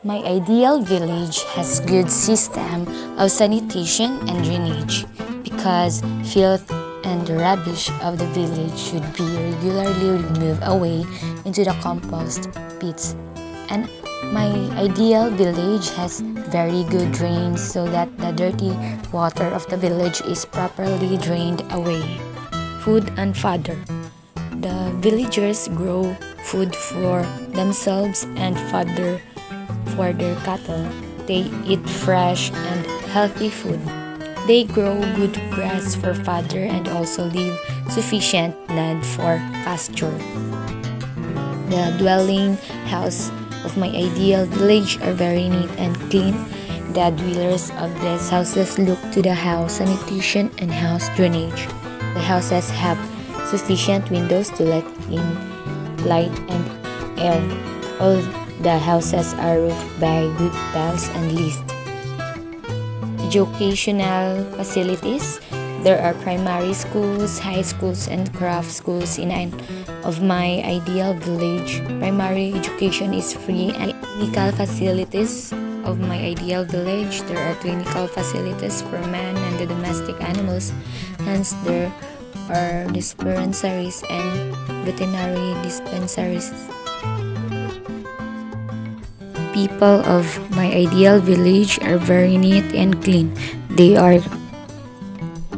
My ideal village has good system of sanitation and drainage because filth and the rubbish of the village should be regularly removed away into the compost pits. And my ideal village has very good drains so that the dirty water of the village is properly drained away. Food and fodder. The villagers grow food for themselves and fodder for their cattle. They eat fresh and healthy food. They grow good grass for fodder and also leave sufficient land for pasture. The dwelling house of my ideal village are very neat and clean. The dwellers of these houses look to the house sanitation and house drainage. The houses have sufficient windows to let in light and air. All the houses are roofed by good tiles and list. Educational facilities. There are primary schools, high schools, and craft schools in an of my ideal village. Primary education is free and clinical facilities of my ideal village. There are clinical facilities for man and the domestic animals. Hence, there are dispensaries and veterinary dispensaries. People of my ideal village are very neat and clean. They are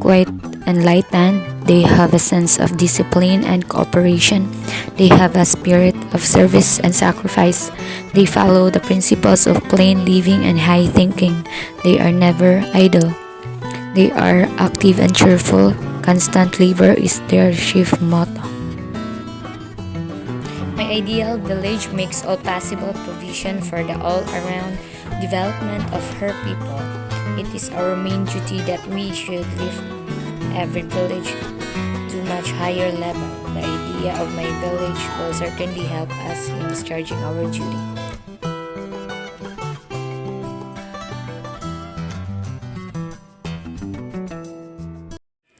quite enlightened. They have a sense of discipline and cooperation. They have a spirit of service and sacrifice. They follow the principles of plain living and high thinking. They are never idle. They are active and cheerful. Constant labor is their chief motto. My ideal village makes all possible provision for the all-around development of her people. It is our main duty that we should lift every village to much higher level. The idea of my village will certainly help us in discharging our duty.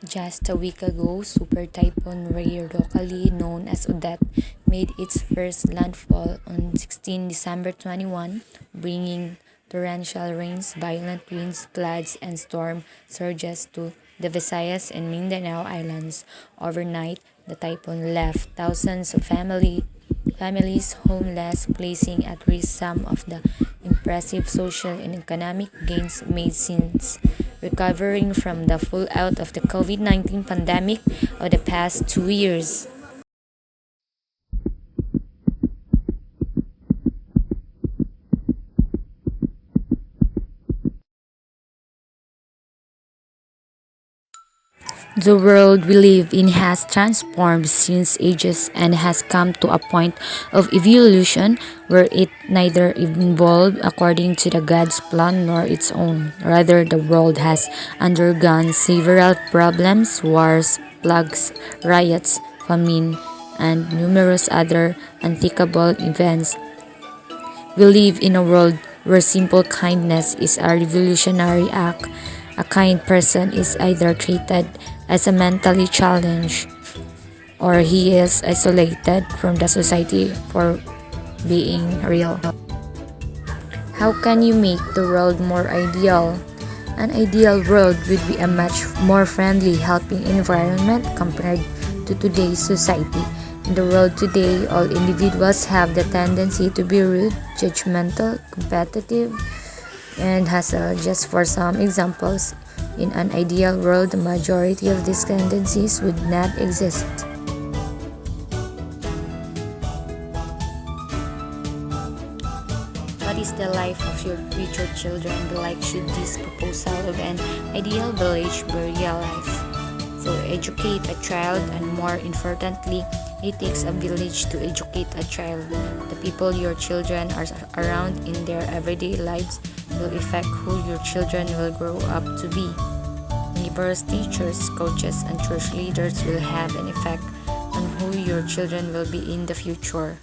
Just a week ago, Super Typhoon Ray, locally known as Odette, made its first landfall on 16 December 21, bringing torrential rains, violent winds, floods, and storm surges to the Visayas and Mindanao Islands. Overnight, the typhoon left thousands of families homeless, placing at risk some of the impressive social and economic gains made since recovering from the fallout of the COVID-19 pandemic of the past 2 years. The world we live in has transformed since ages and has come to a point of evolution where it neither evolved according to the God's plan nor its own. Rather, the world has undergone several problems, wars, plagues, riots, famine, and numerous other unthinkable events. We live in a world where simple kindness is a revolutionary act. A kind person is either treated as a mentally challenged or he is isolated from the society for being real. How can you make the world more ideal? An ideal world would be a much more friendly, helping environment compared to today's society. In the world today, all individuals have the tendency to be rude, judgmental, competitive, and hustle. Just for some examples, in an ideal world, the majority of these tendencies would not exist. What is the life of your future children like should this proposal of an ideal village be realized? So educate a child, and more importantly, it takes a village to educate a child. The people your children are around in their everyday lives will affect who your children will grow up to be. Neighbors, teachers, coaches, and church leaders will have an effect on who your children will be in the future.